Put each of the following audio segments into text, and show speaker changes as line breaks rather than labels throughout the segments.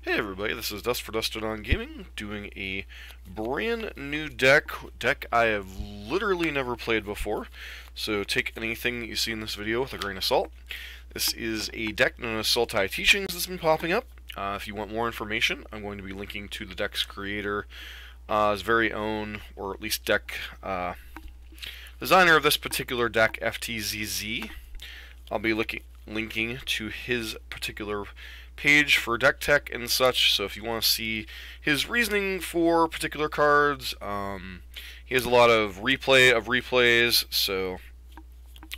Hey everybody, this is Dust for Dusted on Gaming, doing a brand new deck I have literally never played before, so take anything that you see in this video with a grain of salt. This is a deck known as Sultai Teachings that's been popping up. If you want more information, I'm going to be linking to the deck's creator, his very own, or at least deck designer of this particular deck, FTZZ. I'll be linking to his particular page for deck tech and such, so if you want to see his reasoning for particular cards, he has a lot of replays, so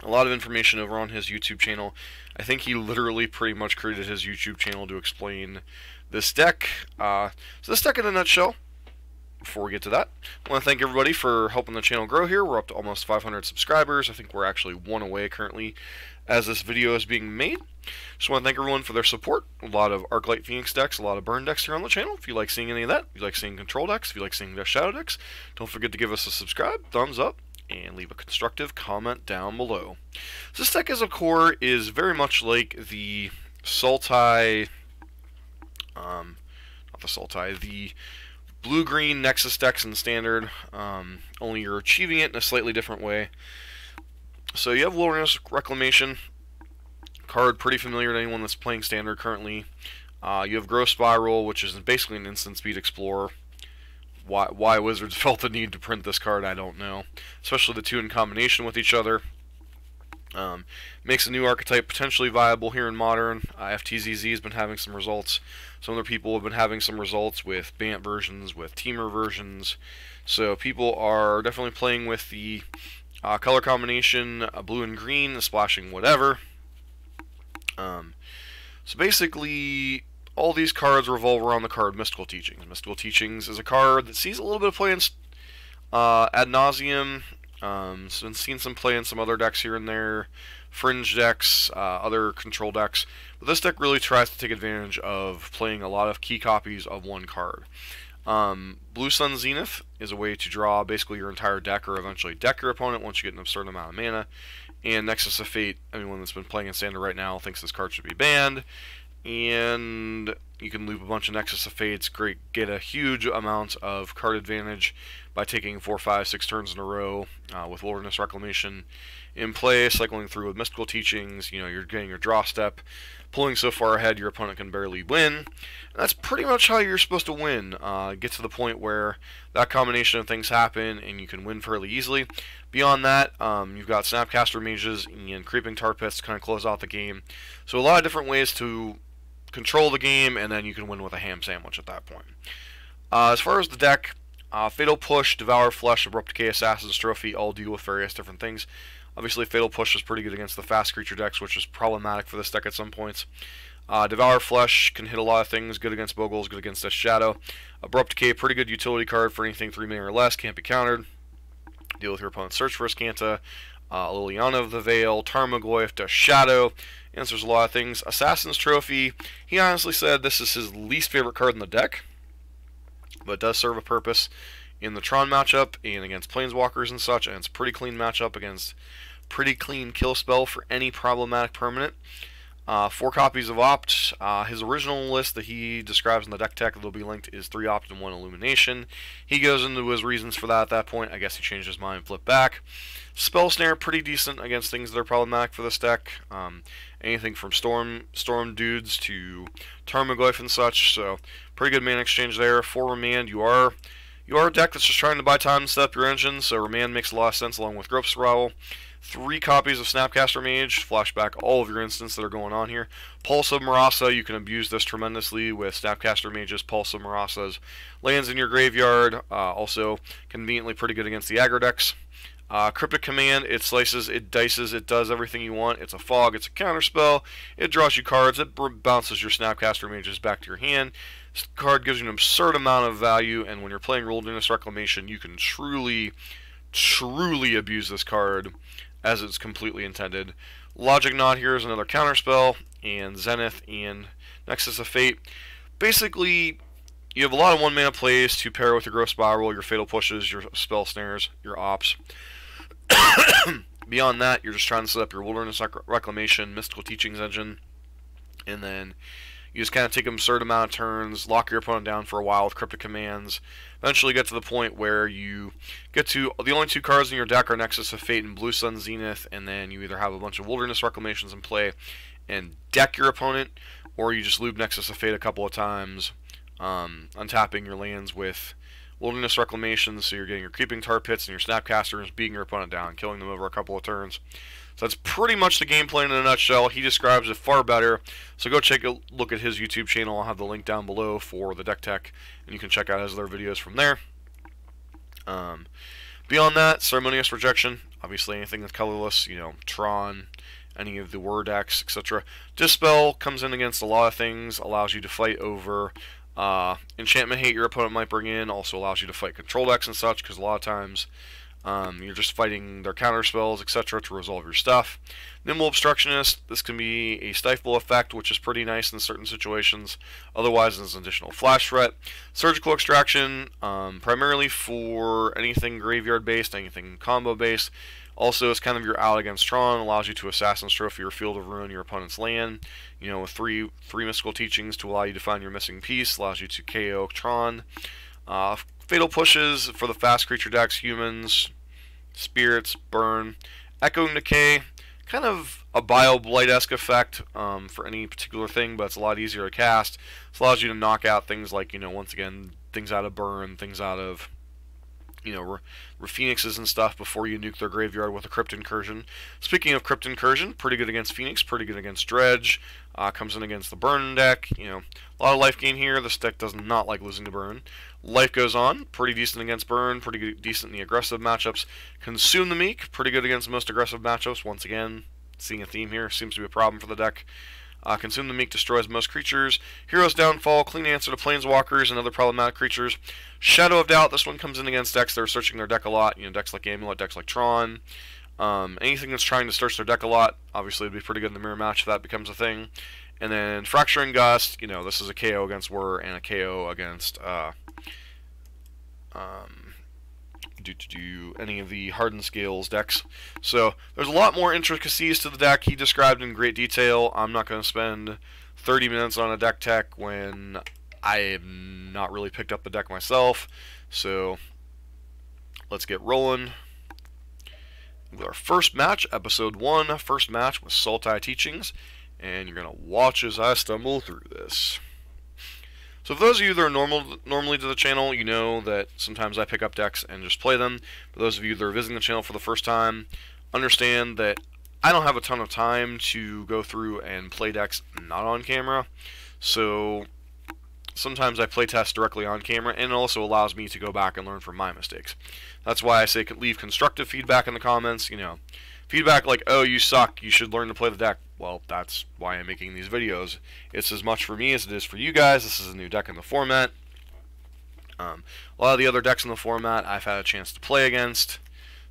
a lot of information over on his YouTube channel. I think he literally pretty much created his YouTube channel to explain this deck. So this deck in a nutshell. Before we get to that, I want to thank everybody for helping the channel grow here. We're up to almost 500 subscribers. I think we're actually one away currently as this video is being made. Just want to thank everyone for their support. A lot of Arclight Phoenix decks, a lot of burn decks here on the channel. If you like seeing any of that, if you like seeing control decks, if you like seeing the shadow decks, don't forget to give us a subscribe, thumbs up, and leave a constructive comment down below. So this deck as a core is very much like the Sultai, not the Sultai, the blue-green Nexus decks in Standard, only you're achieving it in a slightly different way. So you have Wilderness Reclamation, card pretty familiar to anyone that's playing Standard currently. You have Growth Spiral, which is basically an instant speed explorer. Why Wizards felt the need to print this card, I don't know. Especially the two in combination with each other. Makes a new archetype potentially viable here in Modern. FTZZ has been having some results. Some other people have been having some results with BANT versions, with Teamer versions. So people are definitely playing with the color combination, blue and green, the splashing whatever. So basically, all these cards revolve around the card Mystical Teachings. Mystical Teachings is a card that sees a little bit of play in ad nauseum. So been seeing some play in some other decks here and there, fringe decks, other control decks. But this deck really tries to take advantage of playing a lot of key copies of one card. Blue Sun Zenith is a way to draw basically your entire deck, or eventually deck your opponent once you get an absurd amount of mana. And Nexus of Fate, anyone that's been playing in Standard right now thinks this card should be banned. And you can loop a bunch of Nexus of Fates, get a huge amount of card advantage by taking 4, 5, 6 turns in a row with Wilderness Reclamation in play, cycling through with Mystical Teachings. You know, you're getting your draw step, pulling so far ahead your opponent can barely win. And that's pretty much how you're supposed to win. Get to the point where that combination of things happen and you can win fairly easily. Beyond that, you've got Snapcaster Mages and Creeping Tar Pits to kind of close out the game. So a lot of different ways to control the game, and then you can win with a ham sandwich at that point. As far as the deck, Fatal Push, Devour Flesh, Abrupt Decay, Assassin's Trophy all deal with various different things. Obviously, Fatal Push is pretty good against the fast creature decks, which is problematic for this deck at some points. Devour Flesh can hit a lot of things, good against Bogles, good against Death Shadow. Abrupt Decay, pretty good utility card for anything 3 mana or less, can't be countered. Deal with your opponent's Search for Azcanta, Liliana of the Veil, Tarmogoyf, Death Shadow. Answers a lot of things. Assassin's Trophy, he honestly said this is his least favorite card in the deck, but it does serve a purpose in the Tron matchup and against Planeswalkers and such, and it's a pretty clean matchup against pretty clean kill spell for any problematic permanent. 4 copies of Opt. His original list that he describes in the deck tech that'll be linked is 3 Opt and 1 Illumination. He goes into his reasons for that at that point. I guess he changed his mind and flipped back. Spell Snare, pretty decent against things that are problematic for this deck. Anything from Storm Dudes to Tarmogoyf and such, so pretty good mana exchange there. 4 Remand, you are a deck that's just trying to buy time and set up your engine, so Remand makes a lot of sense along with Growth Spiral. 3 copies of Snapcaster Mage, flashback all of your instants that are going on here. Pulse of Marasa, you can abuse this tremendously with Snapcaster Mages, Pulse of Marasa's lands in your graveyard, also conveniently pretty good against the aggro decks. Cryptic Command, it slices, it dices, it does everything you want. It's a fog, it's a counterspell, it draws you cards, it bounces your Snapcaster Mages back to your hand. This card gives you an absurd amount of value, and when you're playing Wilderness Reclamation, you can truly abuse this card as it's completely intended. Logic Knot here is another counterspell, and Zenith and Nexus of Fate. Basically, you have a lot of 1 mana plays to pair with your Growth Spiral, your Fatal Pushes, your Spell Snares, your Ops. Beyond that, you're just trying to set up your Wilderness Reclamation, Mystical Teachings engine, and then You just kind of take a certain amount of turns, lock your opponent down for a while with cryptic commands. Eventually get to the point where you get to the only two cards in your deck are Nexus of Fate and Blue Sun Zenith, and then you either have a bunch of Wilderness Reclamations in play and deck your opponent, or you just loop Nexus of Fate a couple of times, untapping your lands with Wilderness Reclamations, so you're getting your Creeping Tar Pits and your Snapcasters, beating your opponent down, killing them over a couple of turns. So that's pretty much the game plan in a nutshell. He describes it far better, so go take a look at his YouTube channel. I'll have the link down below for the deck tech, and you can check out his other videos from there. Beyond that, Ceremonious Rejection, obviously anything that's colorless, you know, Tron, any of the Word decks, etc. Dispel comes in against a lot of things, allows you to fight over enchantment hate your opponent might bring in, also allows you to fight control decks and such, because a lot of times you're just fighting their counter spells, etc. to resolve your stuff. Nimble Obstructionist, this can be a stifle effect, which is pretty nice in certain situations. Otherwise, there's an additional flash threat. Surgical Extraction, primarily for anything graveyard based, anything combo based. Also, it's kind of your out against Tron, allows you to Assassin's Trophy or Field of Ruin your opponent's land. You know, with three mystical teachings to allow you to find your missing piece, allows you to KO Tron. Fatal Pushes for the fast creature decks, humans, spirits, burn. Echoing Decay, kind of a Bio-Blight-esque effect for any particular thing, but it's a lot easier to cast. It allows you to knock out things like, you know, once again, things out of burn, things out of, you know, Phoenixes and stuff before you nuke their graveyard with a Crypt Incursion. Speaking of Crypt Incursion, pretty good against Phoenix, pretty good against Dredge. Comes in against the Burn deck. You know, a lot of life gain here. This deck does not like losing to Burn. Life Goes On, pretty decent against Burn, pretty good, decent in the aggressive matchups. Consume the Meek, pretty good against most aggressive matchups. Once again, seeing a theme here, seems to be a problem for the deck. Consume the Meek destroys most creatures. Hero's Downfall, clean answer to Planeswalkers and other problematic creatures. Shadow of Doubt, this one comes in against decks that are searching their deck a lot. You know, decks like Amulet, decks like Tron. Anything that's trying to search their deck a lot, obviously would be pretty good in the mirror match if that becomes a thing. And then Fracturing Gust, you know, this is a KO against Whir and a KO against any of the Hardened Scales decks. So there's a lot more intricacies to the deck. He described in great detail. I'm not going to spend 30 minutes on a deck tech when I have not really picked up the deck myself. So let's get rolling with our first match, episode 1, first match with Sultai Teachings, and you're going to watch as I stumble through this. So for those of you that are normally to the channel, you know that sometimes I pick up decks and just play them. For those of you that are visiting the channel for the first time, understand that I don't have a ton of time to go through and play decks not on camera. So sometimes I play test directly on camera, and it also allows me to go back and learn from my mistakes. That's why I say leave constructive feedback in the comments. You know, feedback like, oh, you suck, you should learn to play the deck. Well, that's why I'm making these videos. It's as much for me as it is for you guys. This is a new deck in the format. A lot of the other decks in the format I've had a chance to play against.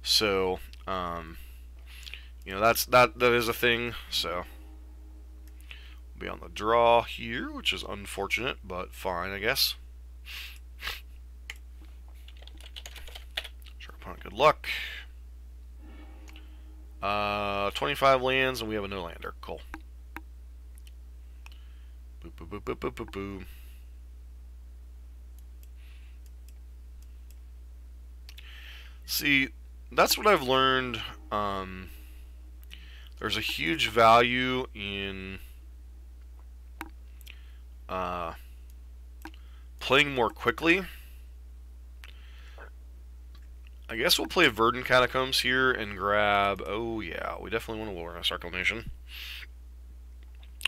So, you know, that is a thing. So, we'll be on the draw here, which is unfortunate, but fine, I guess. Sure, opponent, good luck. 25 lands, and we have a no-lander. Cool. Boop, boop, boop, boop, boop, boop, boop. See, that's what I've learned. There's a huge value in playing more quickly. I guess we'll play Verdant Catacombs here and grab... Oh, yeah, we definitely want to Wilderness Reclamation.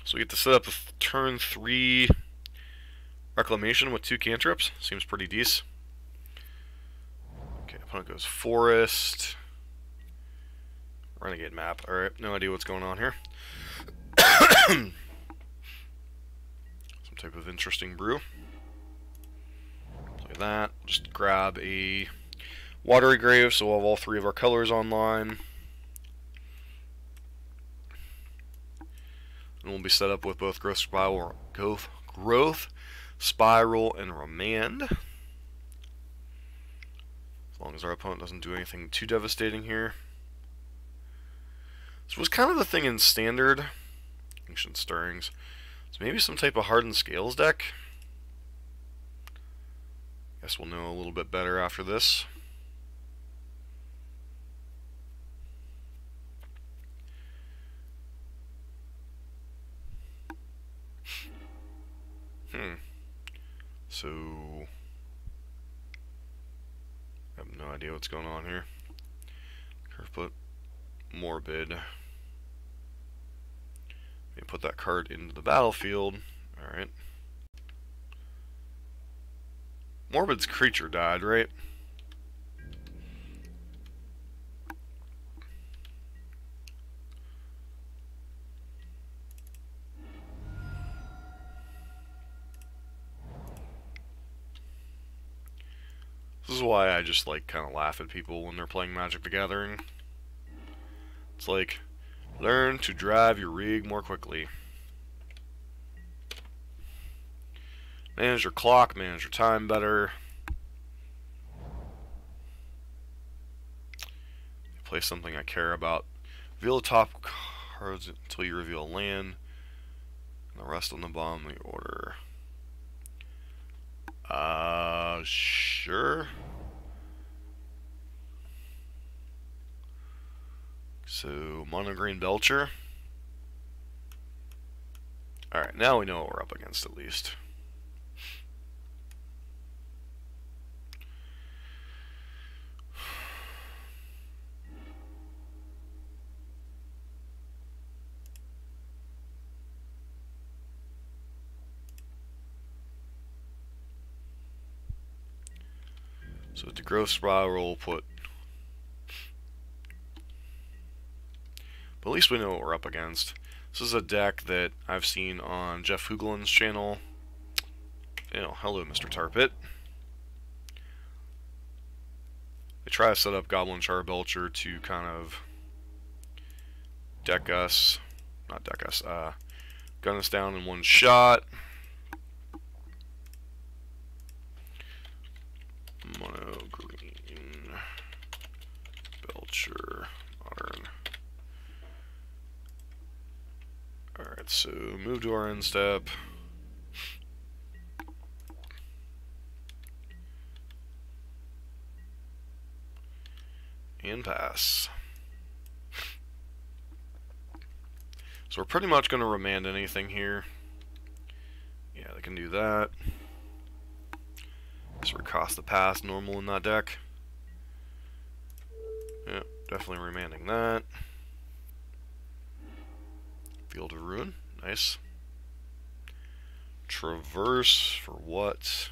So we get to set up a turn 3 Reclamation with 2 cantrips. Seems pretty decent. Okay, opponent goes Forest. Renegade map. Alright, no idea what's going on here. Some type of interesting brew. Play that. Just grab a Watery Grave, so we'll have all 3 of our colors online. And we'll be set up with both Growth Spiral, and Remand. As long as our opponent doesn't do anything too devastating here. This was kind of the thing in Standard. Ancient Stirrings. So maybe some type of hardened scales deck. Guess we'll know a little bit better after this. So I have no idea what's going on here. Curve put Morbid. Let me put that card into the battlefield. Alright. Morbid's creature died, right? This is why I just like kind of laugh at people when they're playing Magic the Gathering. It's like, learn to drive your rig more quickly. Manage your clock, manage your time better. Play something I care about. Reveal the top cards until you reveal land. And the rest on the bottom of the order. Sure. So, mono green Belcher. Alright, now we know what we're up against at least. So with the growth spiral, we'll put. But at least we know what we're up against. This is a deck that I've seen on Jeff Hoogland's channel. You know, hello, Mr. Tarpit. They try to set up Goblin Char Belcher to kind of deck us, not deck us, gun us down in one shot. Mono green Belcher modern. Alright, so move to our end step. And pass. So we're pretty much going to remand anything here. Yeah, they can do that. So we cost the pass normal in that deck. Yep, definitely remanding that. Field of Ruin, nice. Traverse for what?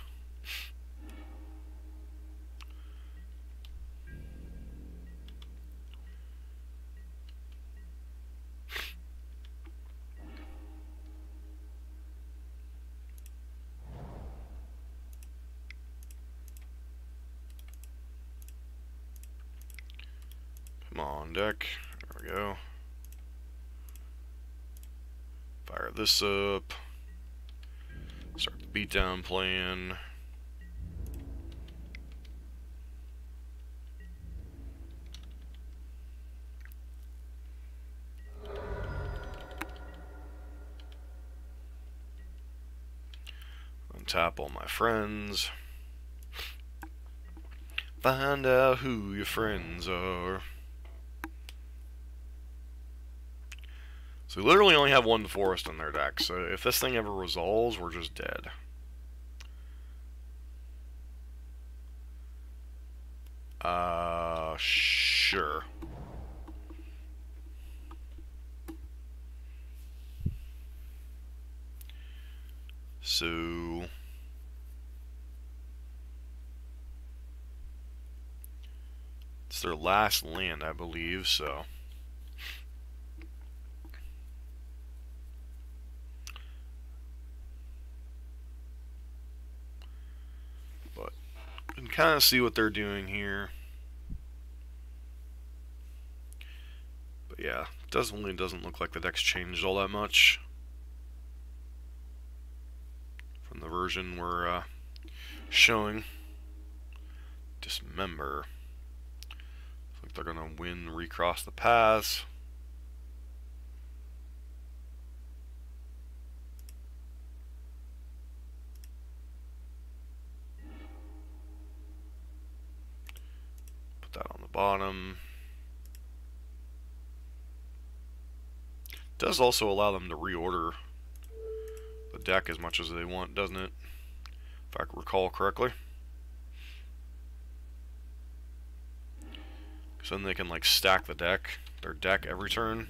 Come on, deck. There we go. Fire this up. Start the beatdown plan. Untap all my friends. Find out who your friends are. So we literally only have one forest in their deck, so if this thing ever resolves, we're just dead. Sure. So it's their last land, I believe, so but you can kind of see what they're doing here. But yeah, it doesn't look like the deck's changed all that much from the version we're showing. Dismember. Looks like they're gonna win, recross the paths. bottom. It does also allow them to reorder the deck as much as they want, doesn't it? If I recall correctly. So then they can like stack their deck every turn.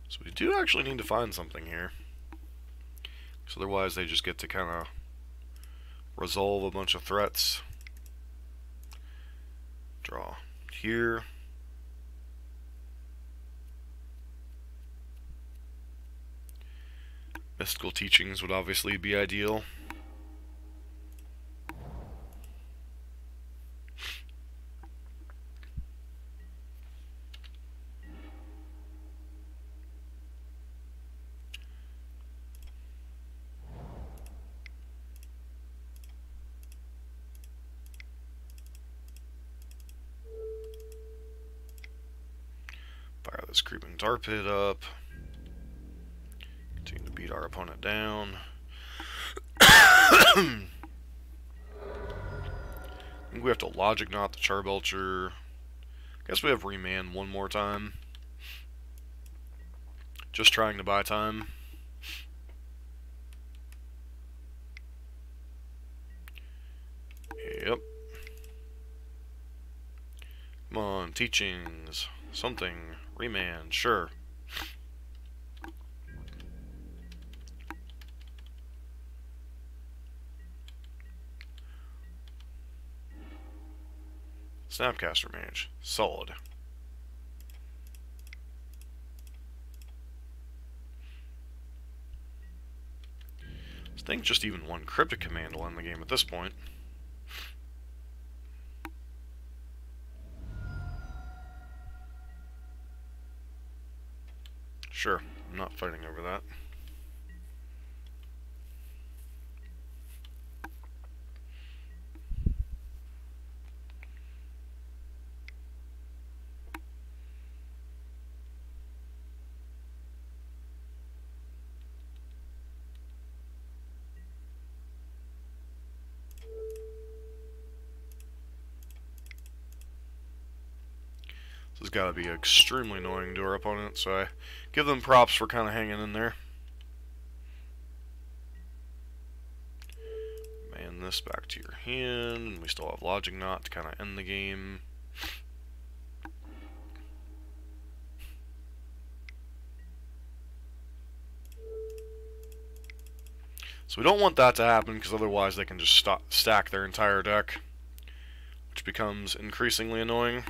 So we do actually need to find something here. So otherwise they just get to kind of resolve a bunch of threats. Draw here. Mystical teachings would obviously be ideal. Fire this creeping tar pit up. Continue to beat our opponent down. I think we have to logic knot the Char Belcher. Guess we have remand one more time. Just trying to buy time. Yep. Come on, teachings. Something. Remand, sure. Snapcaster Mage. Solid. I think just even one cryptic command will end the game at this point. Sure, I'm not fighting over that. This has got to be extremely annoying to our opponent, so I give them props for kind of hanging in there. Man this back to your hand, and we still have Logic Knot to kind of end the game. So we don't want that to happen, because otherwise they can just stack their entire deck, which becomes increasingly annoying.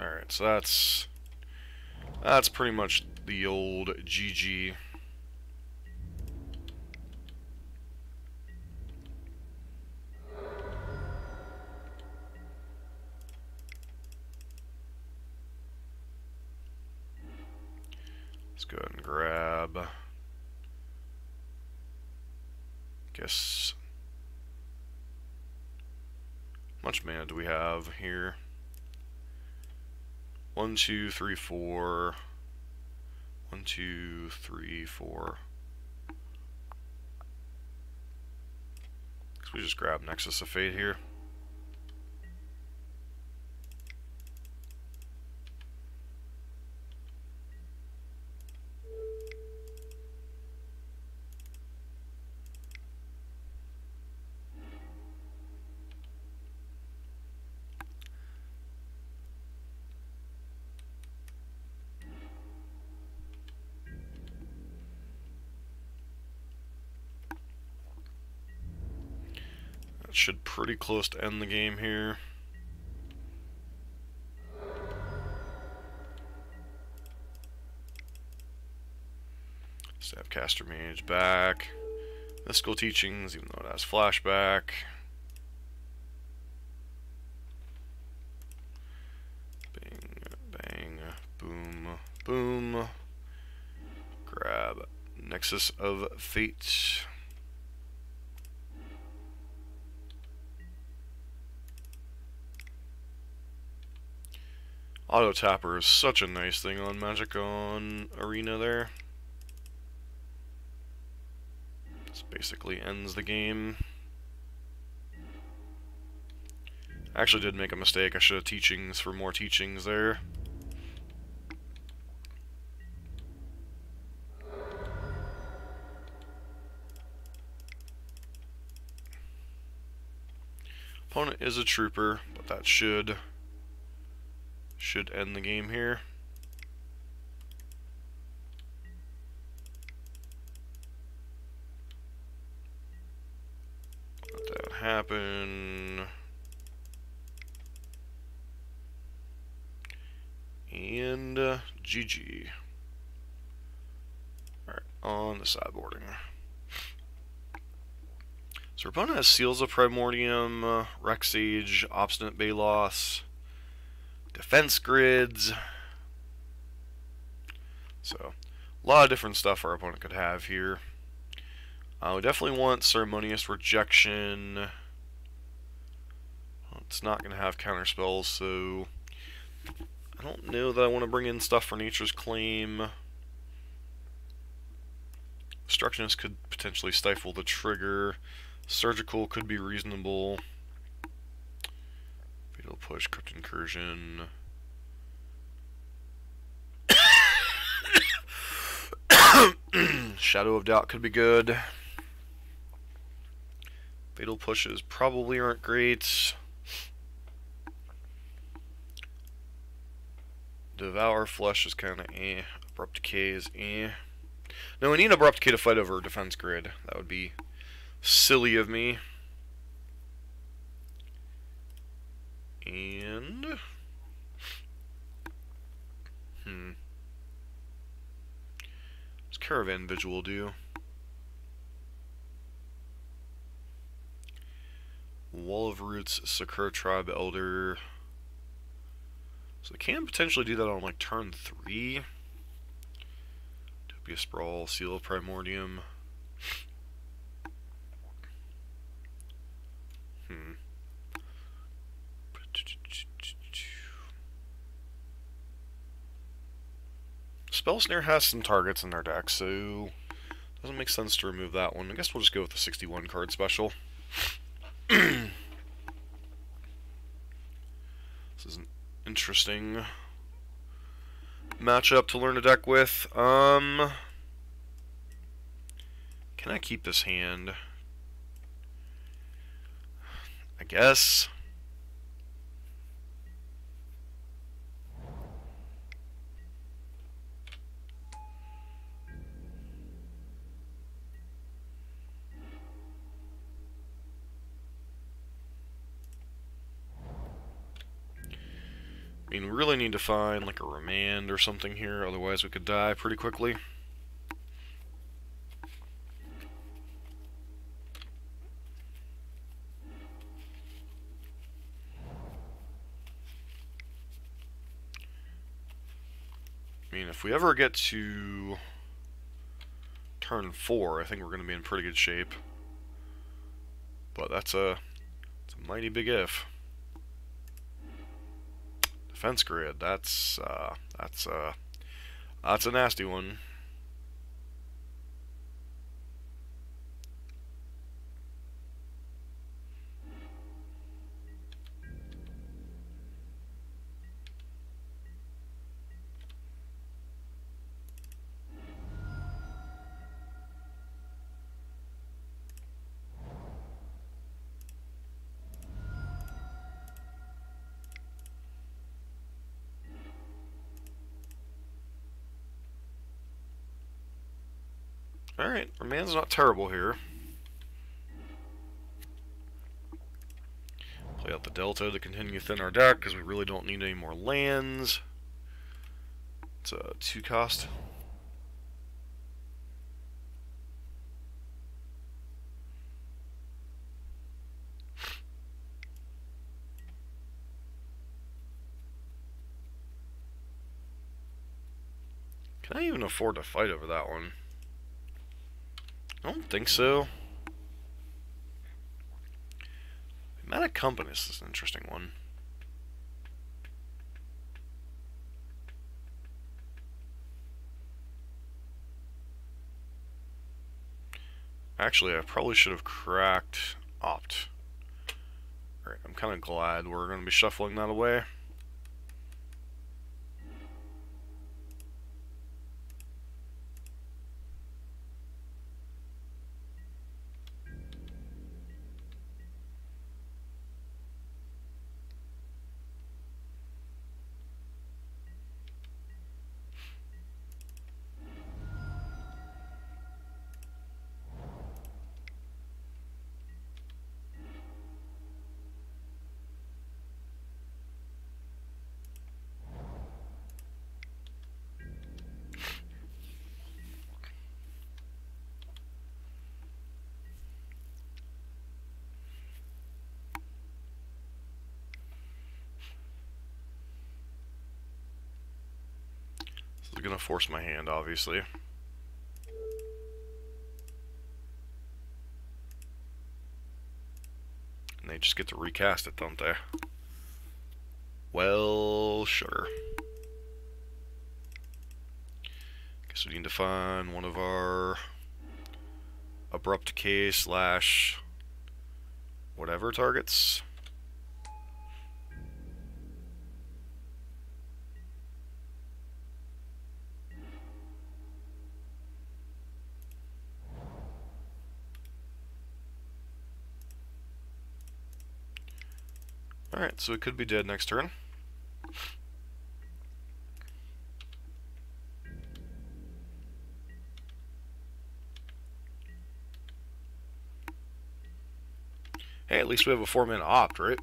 Alright, so that's pretty much the old GG. Let's go ahead and grab, guess, how much mana do we have here? 1, 2, 3, 4. 1, 2, 3, 4. So we just grab Nexus of Fate here. Should pretty close to end the game here. Snapcaster Mage back. Mystical Teachings, even though it has flashback. Bang, bang, boom, boom. Grab Nexus of Fate. Auto Tapper is such a nice thing on Magic on Arena there. This basically ends the game. I actually did make a mistake. I should have teachings for more teachings there. Opponent is a trooper, but that should end the game here. Let that happen. And GG. Alright, on the sideboarding. So our opponent has Seals of Primordium, Rexage, Obstinate Balos, Defense Grids. So, a lot of different stuff our opponent could have here. We definitely want Ceremonious Rejection. Well, it's not going to have counterspells, so I don't know that I want to bring in stuff for Nature's Claim. Destructionist could potentially stifle the trigger. Surgical could be reasonable. Fatal Push, Crypt Incursion. Shadow of Doubt could be good. Fatal Pushes probably aren't great. Devour Flesh is kind of eh. Abrupt Decay is eh. No, we need Abrupt Decay to fight over Defense Grid. That would be silly of me. And what's Caravan Vigil do? Wall of Roots, Sakura Tribe Elder. So they can potentially do that on like turn 3. Utopia Sprawl, Seal of Primordium. Spell Snare has some targets in their deck, so doesn't make sense to remove that one. I guess we'll just go with the 61 card special. This is an interesting matchup to learn a deck with. Can I keep this hand? I guess. I mean, we really need to find like a remand or something here, otherwise we could die pretty quickly. I mean, if we ever get to turn 4, I think we're going to be in pretty good shape. But that's a mighty big if. Defense Grid, that's a nasty one. Alright, our man's not terrible here. Play out the Delta to continue thin our deck, because we really don't need any more lands. It's a 2 cost. Can I even afford to fight over that one? I don't think so. Mana Compass is an interesting one. Actually, I probably should have cracked opt. Alright, I'm kind of glad we're going to be shuffling that away. This is going to force my hand, obviously. And they just get to recast it, don't they? Well, sure. Guess we need to find one of our abrupt decay slash whatever targets. Alright, so it could be dead next turn. Hey, at least we have a 4-mana opt, right?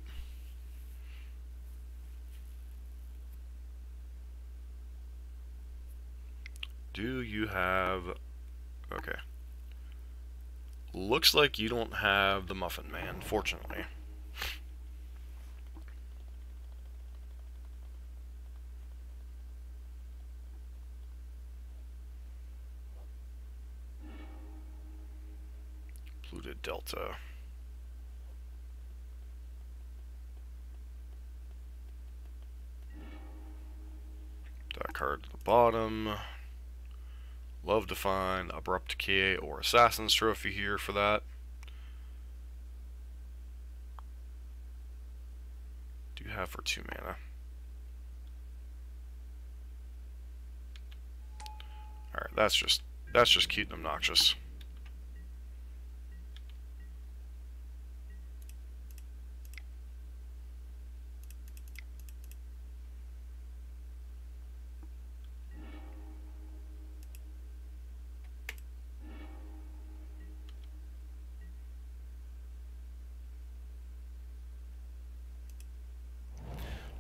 Do you have... Okay. Looks like you don't have the Muffin Man, fortunately. Polluted Delta. That card at the bottom. Love to find Abrupt Decay or Assassin's Trophy here for that. Do you have for 2 mana? Alright, that's just cute and obnoxious.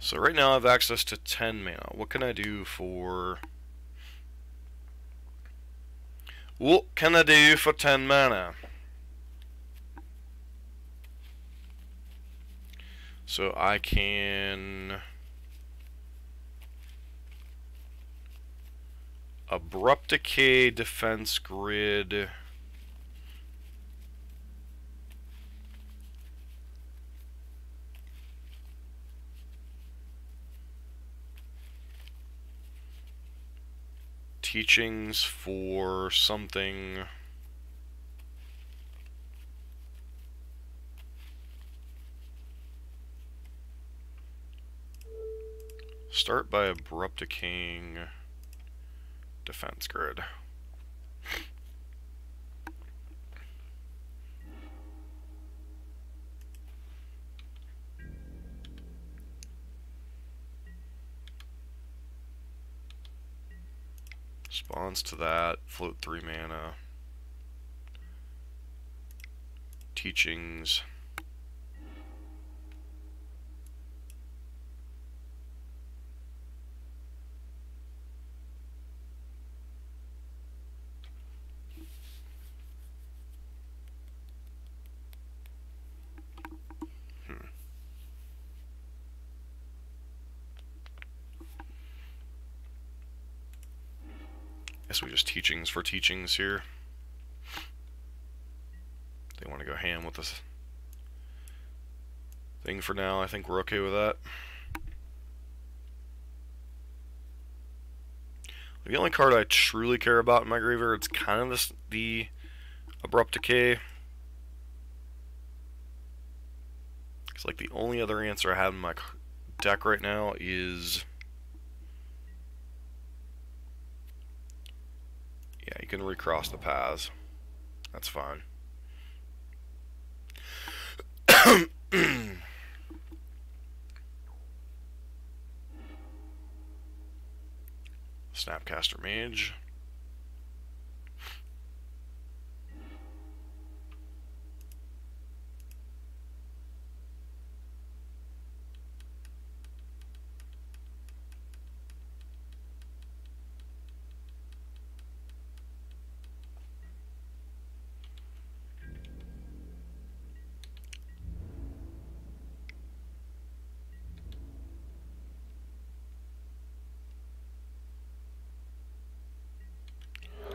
So right now I have access to 10 mana. What can I do for... What can I do for 10 mana? So I can... Abrupt Decay, Defense Grid... Teachings for something. Start by Abrupt Decaying Defense Grid. Responds to that, float 3 mana. Teachings. Guess we just teachings for teachings here. They want to go ham with this thing for now. I think we're okay with that. The only card I truly care about in my graveyard, it's kind of the Abrupt Decay. It's like the only other answer I have in my deck right now is... Yeah, you can recross the paths. That's fine. Snapcaster Mage.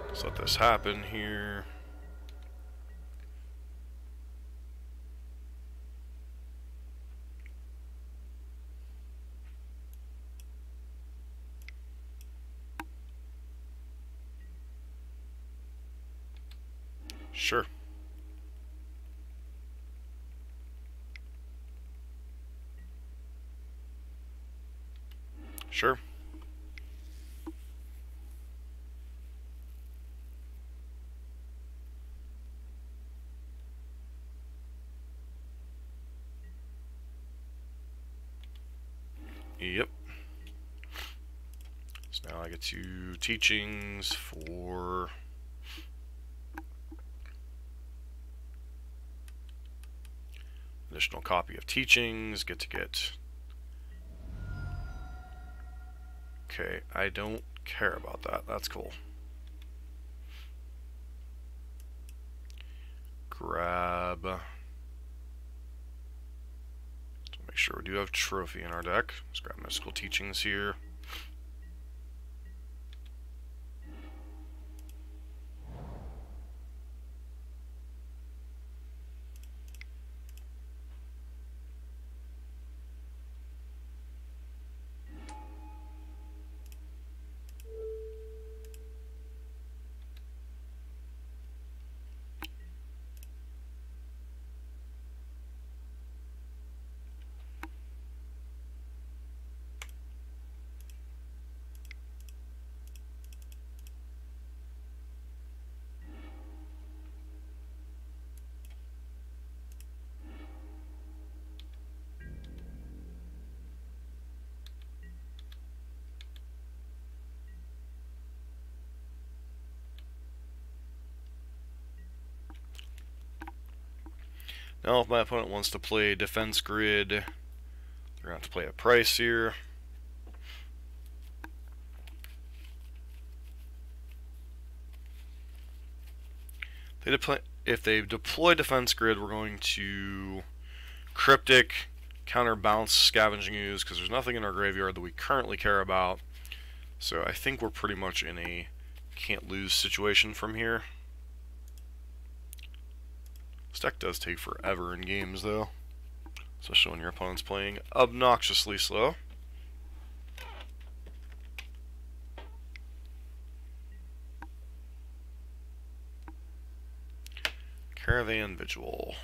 Let's let this happen here. Sure. Sure. Yep. So now I get to teachings for additional copy of teachings. Get. Okay, I don't care about that. That's cool. Grab. So make sure we do have trophy in our deck. Let's grab mystical teachings here. Now if my opponent wants to play defense grid, they're going to have to play a price here. If they deploy defense grid, we're going to cryptic, counterbounce scavenging ooze, because there's nothing in our graveyard that we currently care about. So I think we're pretty much in a can't lose situation from here. This deck does take forever in games though, especially when your opponent's playing obnoxiously slow. Caravan Vigil.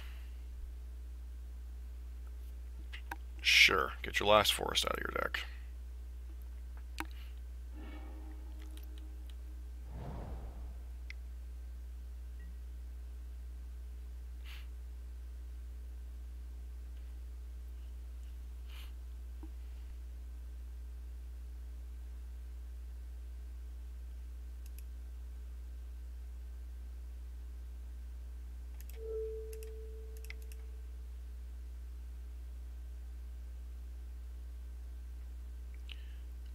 Sure, get your last forest out of your deck.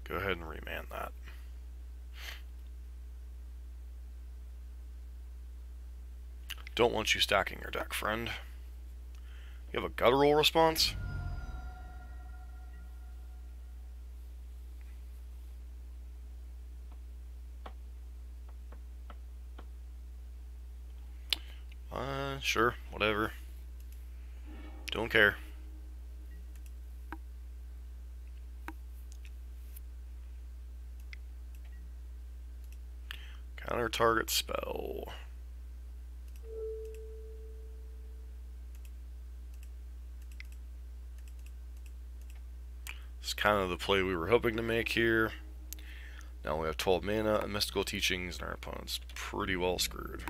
Go ahead and remand that. Don't want you stacking your deck, friend. You have a guttural response? Sure, whatever. Don't care. Counter target spell. kind of the play we were hoping to make here. Now we have 12 mana and Mystical Teachings, and our opponent's pretty well screwed.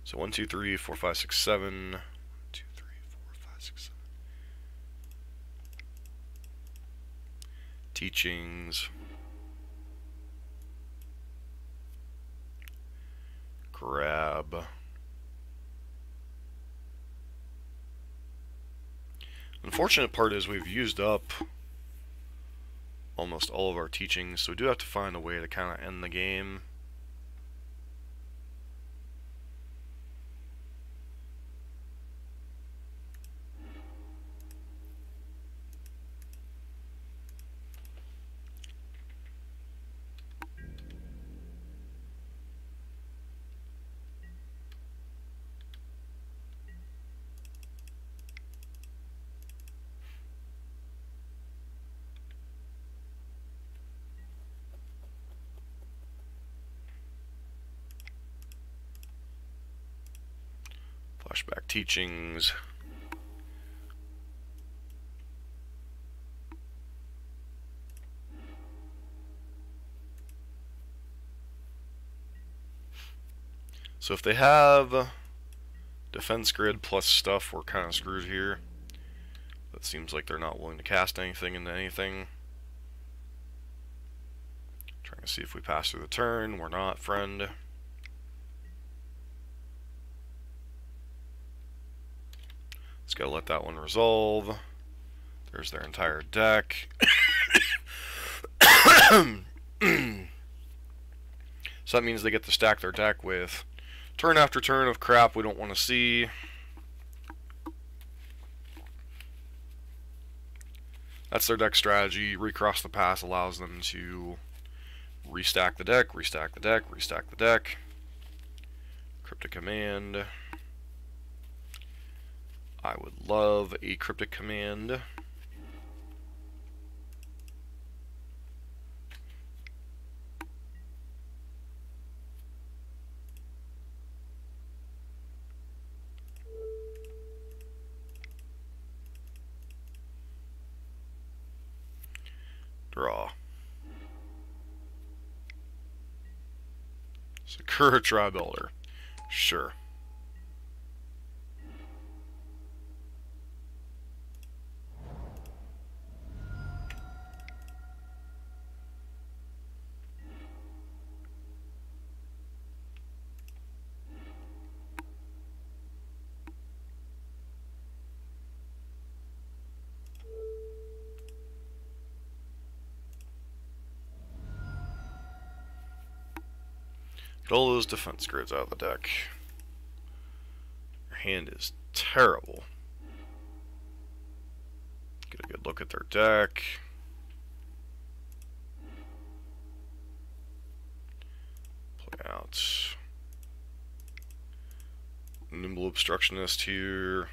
So 1, 2, 3, 4, 5, 6, 7. 2, 3, 4, 5, 6, 7. Teachings. Grab. Unfortunate part is we've used up almost all of our teachings, so we do have to find a way to kind of end the game. Flashback teachings. So if they have defense grid plus stuff, we're kind of screwed here. It seems like they're not willing to cast anything into anything. Trying to see if we pass through the turn. We're not, friend. Just gotta let that one resolve. There's their entire deck. So that means they get to stack their deck with turn after turn of crap we don't want to see. That's their deck strategy. Recross the pass allows them to restack the deck, restack the deck, restack the deck. Cryptic command. I would love a cryptic command. Draw. Sakura Tribe Elder. Sure. Get all those defense grids out of the deck. Your hand is terrible. Get a good look at their deck. Play out Nimble Obstructionist here.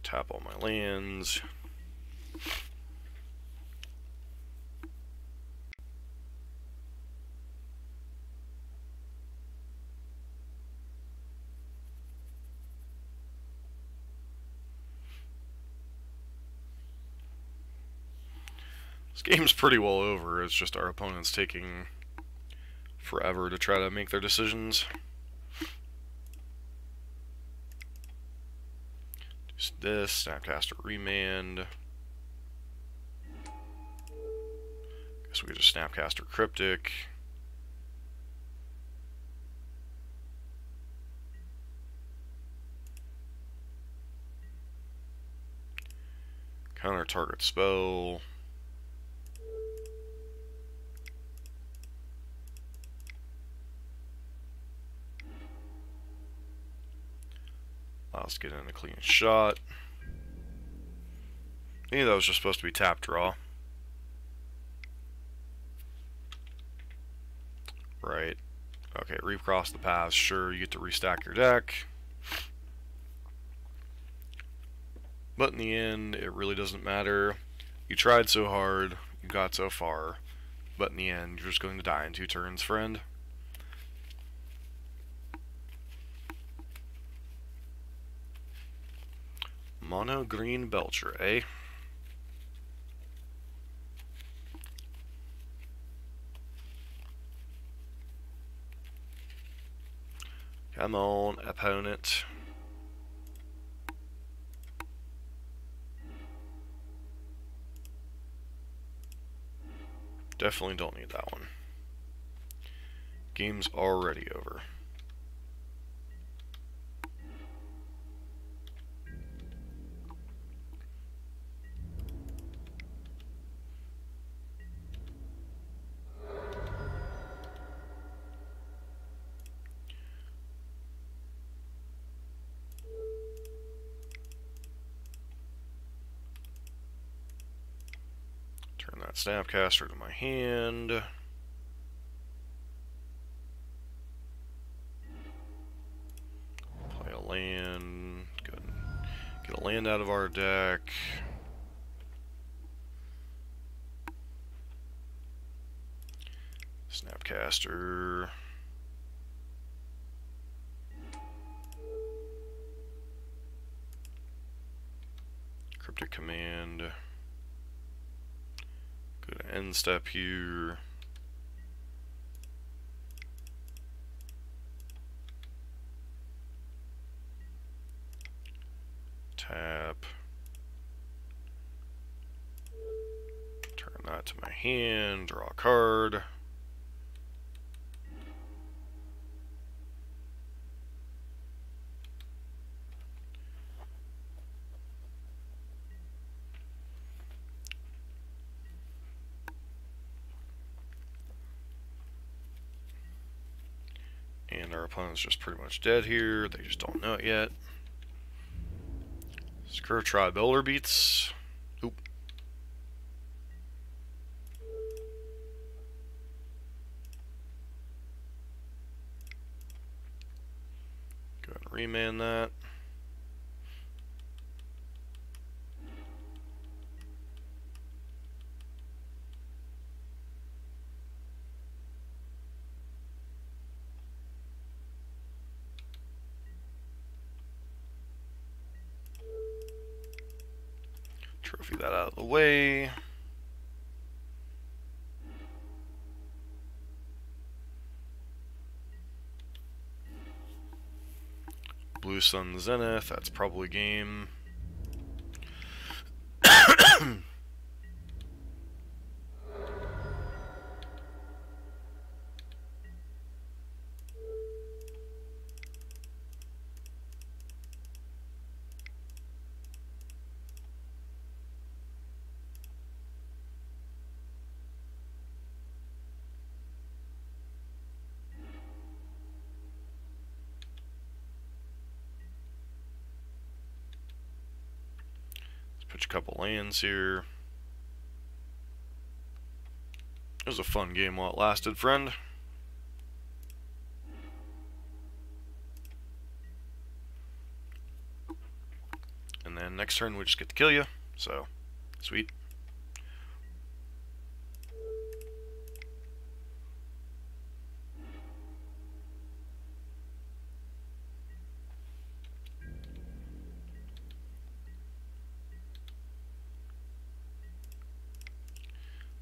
Tap all my lands. This game's pretty well over. It's just our opponent's taking forever to try to make their decisions. This, Snapcaster Remand. Guess we could just Snapcaster Cryptic. Counter target spell. Allow us to get in a clean shot. Maybe that was just supposed to be tap draw. Right. Okay, recross the paths. Sure, you get to restack your deck. But in the end, it really doesn't matter. You tried so hard, you got so far, but in the end, you're just going to die in 2 turns, friend. Mono green Belcher, eh? Come on, opponent. Definitely don't need that one. Game's already over. Turn that Snapcaster to my hand. Play a land. Good. Get a land out of our deck. Snapcaster. Cryptic command. Go to end step here. Tap. Turn that to my hand. Draw a card. And our opponent's just pretty much dead here. They just don't know it yet. Screw try Builder beats. Oop. Go ahead and remand that. Trophy that out of the way. Blue Sun Zenith, that's probably game. Pitch a couple lands here. It was a fun game while it lasted, friend. And then next turn we just get to kill you. So, sweet.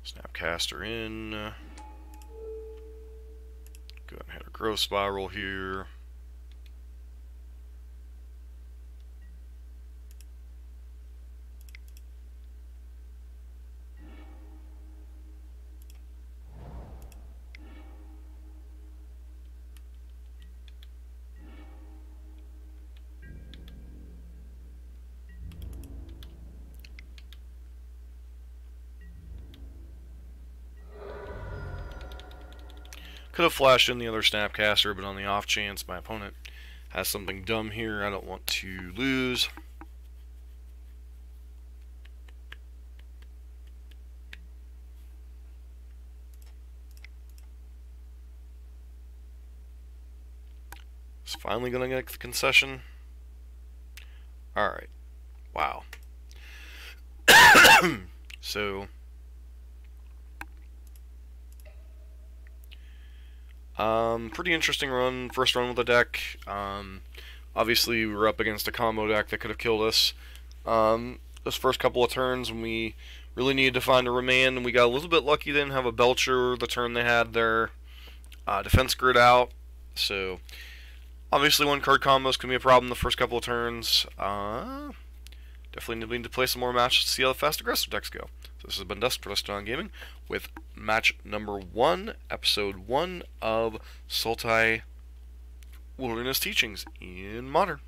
Snapcaster in. Go ahead and hit a growth spiral here. Could have flashed in the other Snapcaster, but on the off chance my opponent has something dumb here I don't want to lose. It's finally gonna get the concession. Alright. Wow. So, pretty interesting run, first run with the deck. Obviously we were up against a combo deck that could have killed us. Those first couple of turns when we really needed to find a remand, and we got a little bit lucky, they didn't have a Belcher the turn they had their defense grid out. So, obviously one card combos can be a problem the first couple of turns. Definitely need to play some more matches to see how the fast aggressive decks go. So this has been Dust for Dust Gaming with match number 1, episode 1 of Sultai Wilderness Teachings in Modern.